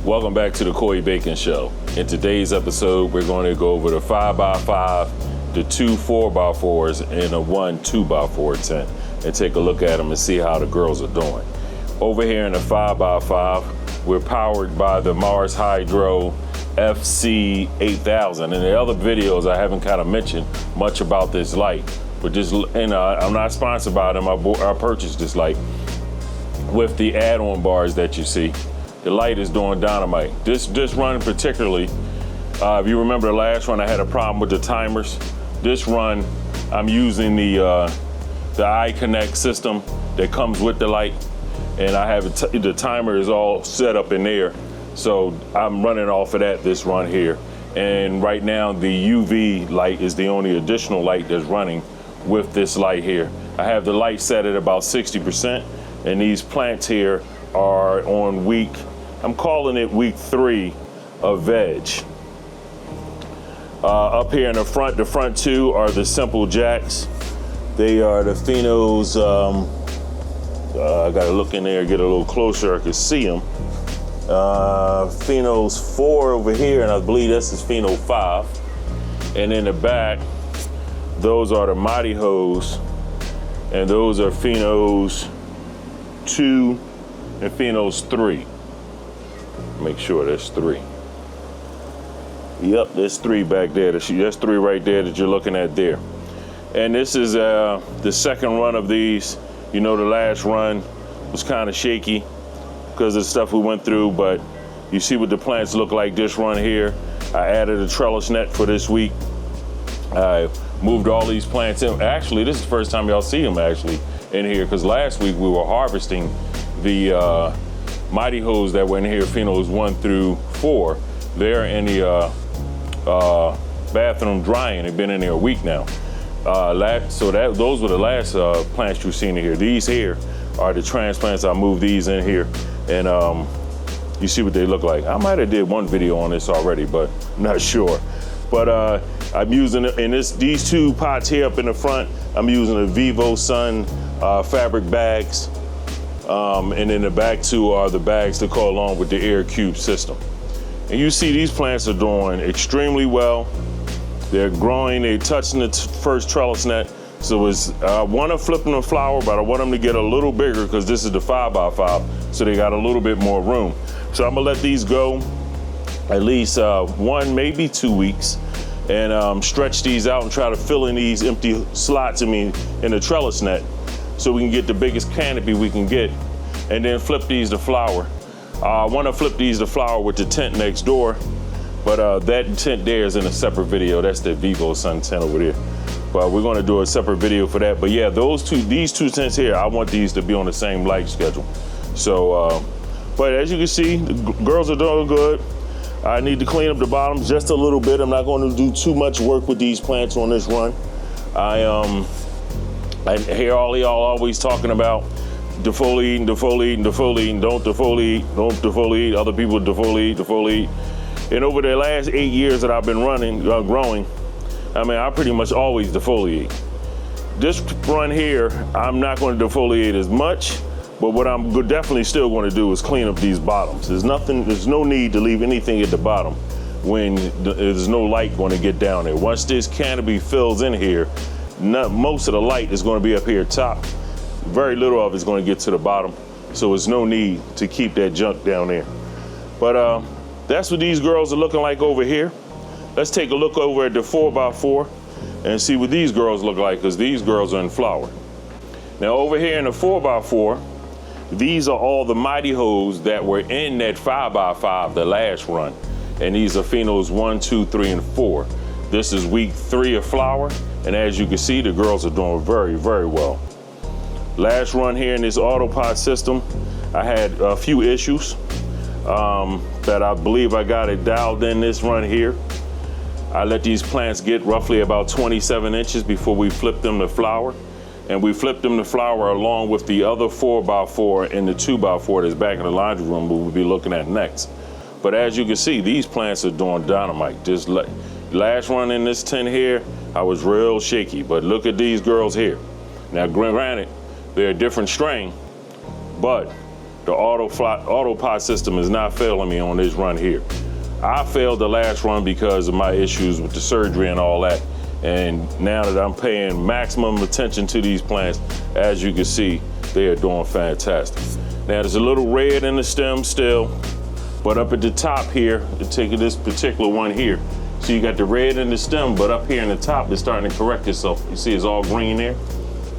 Welcome back to the Corey Bak'n Show. In today's episode, we're going to go over the 5x5, the two 4x4s, and a one 2x4 tent, and take a look at them and see how the girls are doing. Over here in the 5x5, we're powered by the Mars Hydro FC8000. In the other videos, I haven't kind of mentioned much about this light, but just, I'm not sponsored by them. I purchased this light with the add-on bars that you see. The light is doing dynamite. This run particularly, if you remember the last run, I had a problem with the timers. This run, I'm using the iConnect system that comes with the light, and I have the timer is all set up in there. So I'm running off of that this run here. And right now the UV light is the only additional light that's running with this light here. I have the light set at about 60%, and these plants here are on I'm calling it week 3 of veg. Up here in the front two are the simple jacks. They are the phenos, I gotta look in there, get a little closer, I can see them. Phenos 4 over here, and I believe this is pheno 5. And in the back, those are the mighty hose, and those are phenos 2 and phenos 3. Make sure there's 3. Yep, there's 3 back there. That's 3 right there that you're looking at there. And this is the second run of these. You know, the last run was kind of shaky because of the stuff we went through, but you see what the plants look like this run here. I added a trellis net for this week. I moved all these plants in. Actually, this is the first time y'all see them actually in here, because last week we were harvesting the mighty hose that were in here, phenos 1 through 4. They're in the bathroom drying. They've been in there a week now. Those were the last plants you've seen in here. These here are the transplants. I moved these in here, and you see what they look like. I might have did one video on this already, but I'm not sure. But I'm using in these 2 pots here up in the front. I'm using the Vivo Sun fabric bags. And in the back 2 are the bags that go along with the AirCube system. And you see these plants are doing extremely well. They're growing, they're touching the first trellis net. So I want to flip them to flower, but I want them to get a little bigger because this is the 5x5, so they got a little bit more room. So I'm gonna let these go at least 1, maybe 2 weeks, and stretch these out and try to fill in these empty slots in the trellis net, so we can get the biggest canopy we can get, and then flip these to flower. I want to flip these to flower with the tent next door, but that tent there is in a separate video. That's the Vivo Sun tent over there. But we're going to do a separate video for that. But yeah, these two tents here, I want these to be on the same light schedule. So, but as you can see, the girls are doing good. I need to clean up the bottoms just a little bit. I'm not going to do too much work with these plants on this run. I hear all y'all always talking about defoliating, don't defoliate, other people defoliate. And over the last 8 years that I've been growing, I pretty much always defoliate. This run here, I'm not going to defoliate as much, but what I'm definitely still going to do is clean up these bottoms. There's no need to leave anything at the bottom when there's no light going to get down there. Once this canopy fills in here, most of the light is going to be up here top. Very little of it is going to get to the bottom, so there's no need to keep that junk down there. But that's what these girls are looking like over here. Let's take a look over at the 4x4 and see what these girls look like, because these girls are in flower. Now over here in the 4x4, these are all the mighty hose that were in that 5x5, the last run. And these are phenos 1, 2, 3, and 4. This is week 3 of flower, and as you can see, the girls are doing very, very well. Last run here in this autopot system, I had a few issues that I believe I got it dialed in this run here. I let these plants get roughly about 27 inches before we flip them to flower. And we flipped them to flower along with the other 4x4 and the 2x4 that's back in the laundry room we'll be looking at next. But as you can see, these plants are doing dynamite. Just last run in this tent here, I was real shaky, but look at these girls here. Now granted, they're a different strain, but the autopilot system is not failing me on this run here. I failed the last run because of my issues with the surgery and all that. And now that I'm paying maximum attention to these plants, as you can see, they are doing fantastic. Now there's a little red in the stem still, but up at the top here, taking this particular one here, so you got the red in the stem, but up here in the top, it's starting to correct itself. You see it's all green there?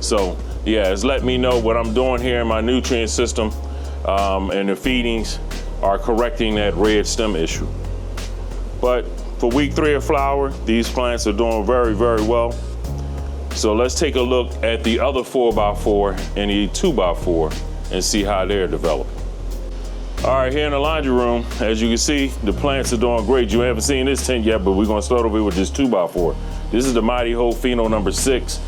So yeah, it's letting me know what I'm doing here in my nutrient system, and the feedings are correcting that red stem issue. But for week 3 of flower, these plants are doing very, very well. So let's take a look at the other 4x4 and the 2x4 and see how they're developing. All right, here in the laundry room, as you can see, the plants are doing great. You haven't seen this tent yet, but we're gonna start over here with this 2x4. This is the Mighty Ho Pheno number 6.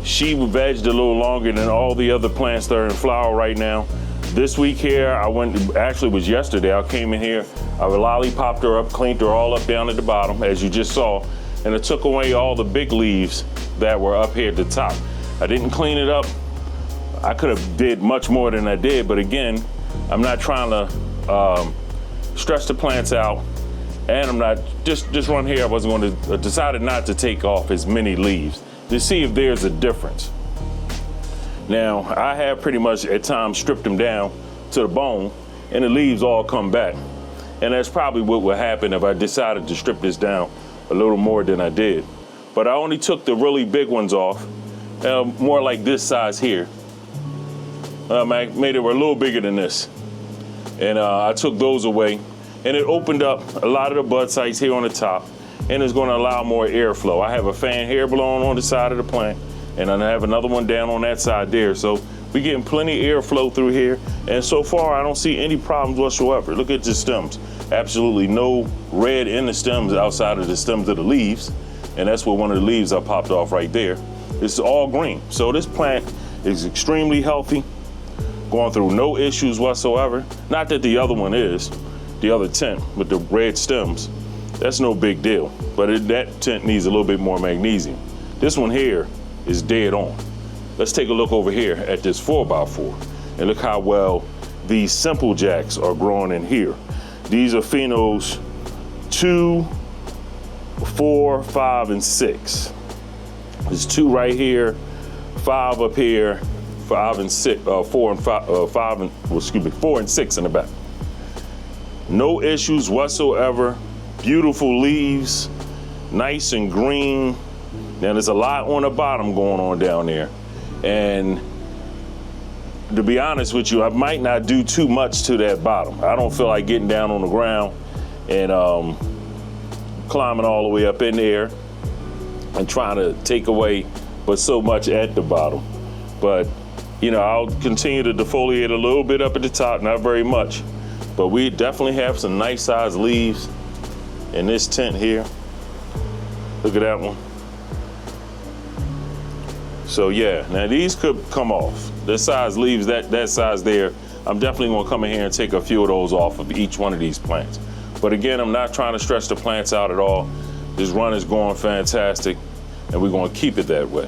She vegged a little longer than all the other plants that are in flower right now. This week here, actually it was yesterday, I came in here, I lollipopped her up, cleaned her all up down at the bottom, as you just saw, and it took away all the big leaves that were up here at the top. I didn't clean it up. I could have did much more than I did, but again, I'm not trying to stress the plants out, and I'm not, just run here, I wasn't going to, decided not to take off as many leaves to see if there's a difference. Now, I have pretty much at times stripped them down to the bone, and the leaves all come back. And that's probably what would happen if I decided to strip this down a little more than I did. But I only took the really big ones off, more like this size here. I made it a little bigger than this. And I took those away, and it opened up a lot of the bud sites here on the top, and it's gonna allow more airflow. I have a fan here blowing on the side of the plant, and I have another one down on that side there. So we're getting plenty of airflow through here, and so far I don't see any problems whatsoever. Look at the stems. Absolutely no red in the stems outside of the stems of the leaves, and that's what one of the leaves I popped off right there. It's all green. So this plant is extremely healthy, going through no issues whatsoever. Not that the other one is, the other tent with the red stems, that's no big deal, but that tent needs a little bit more magnesium. This one here is dead on. Let's take a look over here at this 4x4 and look how well these simple jacks are growing in here. These are phenos 2, 4, 5, and 6. There's 2 right here, 5 up here, 5 and 6, 4 and 5, 5 and, well, excuse me, 4 and 6 in the back. No issues whatsoever. Beautiful leaves, nice and green. Now there's a lot on the bottom going on down there. And to be honest with you, I might not do too much to that bottom. I don't feel like getting down on the ground and climbing all the way up in there and trying to take away but so much at the bottom. But you know, I'll continue to defoliate a little bit up at the top, not very much. But we definitely have some nice sized leaves in this tent here. Look at that one. So yeah, now these could come off. This size leaves, that size there, I'm definitely gonna come in here and take a few of those off of each one of these plants. But again, I'm not trying to stress the plants out at all. This run is going fantastic, and we're gonna keep it that way.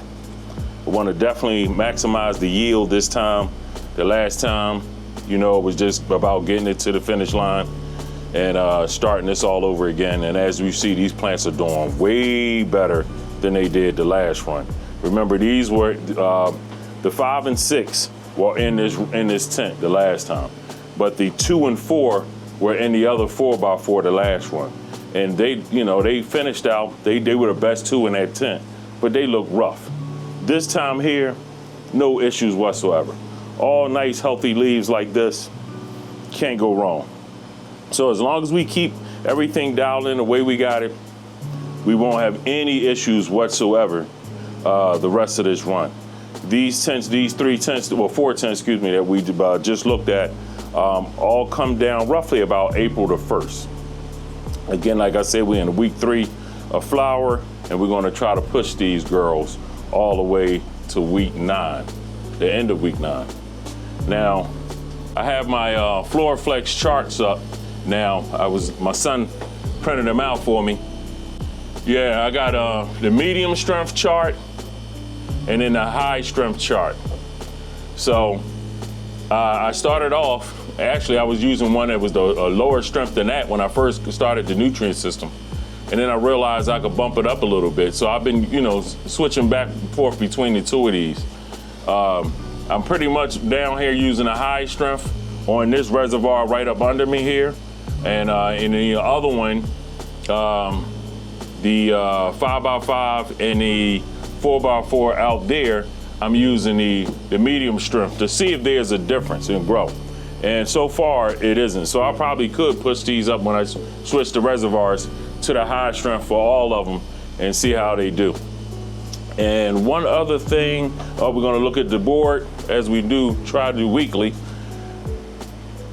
We wanna definitely maximize the yield this time. The last time, you know, it was just about getting it to the finish line and starting this all over again. And as we see, these plants are doing way better than they did the last run. Remember, these were the 5 and 6 were in this tent the last time, but the 2 and 4 were in the other 4x4 the last run. And they, you know, they finished out. They were the best 2 in that tent, but they look rough. This time here, no issues whatsoever. All nice, healthy leaves like this, can't go wrong. So as long as we keep everything dialed in the way we got it, we won't have any issues whatsoever the rest of this run. These tents, these 3 tents, well 4 tents, excuse me, that we just looked at, all come down roughly about April the 1st. Again, like I said, we're in week 3 of flower, and we're gonna try to push these girls all the way to week 9, the end of week 9. Now, I have my FloraFlex charts up now. My son printed them out for me. Yeah, I got the medium strength chart and then the high strength chart. So I started off Actually, I was using one that was a lower strength than that when I first started the nutrient system. And then I realized I could bump it up a little bit. So I've been, switching back and forth between the two of these. I'm pretty much down here using a high strength on this reservoir right up under me here. And in the other one, the 5x5 and the 4x4 out there, I'm using the medium strength to see if there's a difference in growth. And so far, it isn't. So I probably could push these up when I switch the reservoirs to the high strength for all of them and see how they do. And one other thing, we're gonna look at the board as we try to do weekly.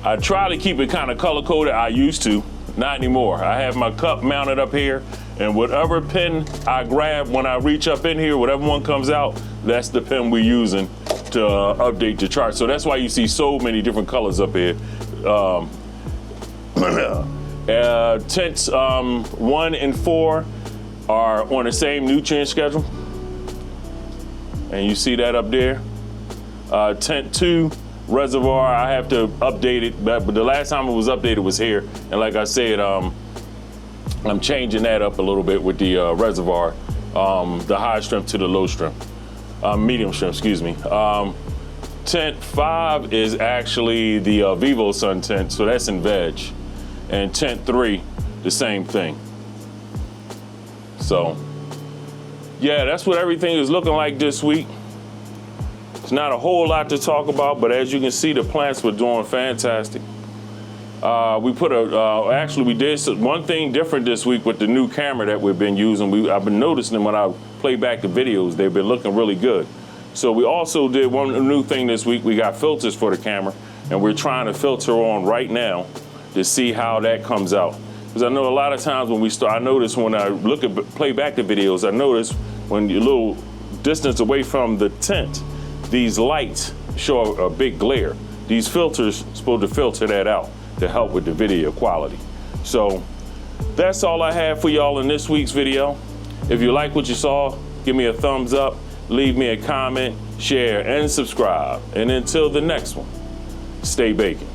I try to keep it kind of color coded. I used to, not anymore. I have my cup mounted up here, and whatever pin I grab when I reach up in here, whatever one comes out, that's the pin we're using to update the chart. So that's why you see so many different colors up here. Tents 1 and 4 are on the same nutrient schedule. And you see that up there. Tent 2 reservoir, I have to update it, but the last time it was updated was here. And like I said, I'm changing that up a little bit with the reservoir, the high strength to the low strength, medium strength, excuse me. Tent 5 is actually the Vivo Sun tent, so that's in veg. And tent 3, the same thing. So, yeah, that's what everything is looking like this week. It's not a whole lot to talk about, but as you can see, the plants were doing fantastic. We did one thing different this week with the new camera that we've been using. I've been noticing when I play back the videos, they've been looking really good. So we also did one new thing this week. We got filters for the camera, and we're trying to filter on right now to see how that comes out. Because I know a lot of times when I notice when I play back the videos, I notice when you're a little distance away from the tent, these lights show a big glare. These filters supposed to filter that out to help with the video quality. So that's all I have for y'all in this week's video. If you like what you saw, give me a thumbs up, leave me a comment, share, and subscribe. And until the next one, stay baking.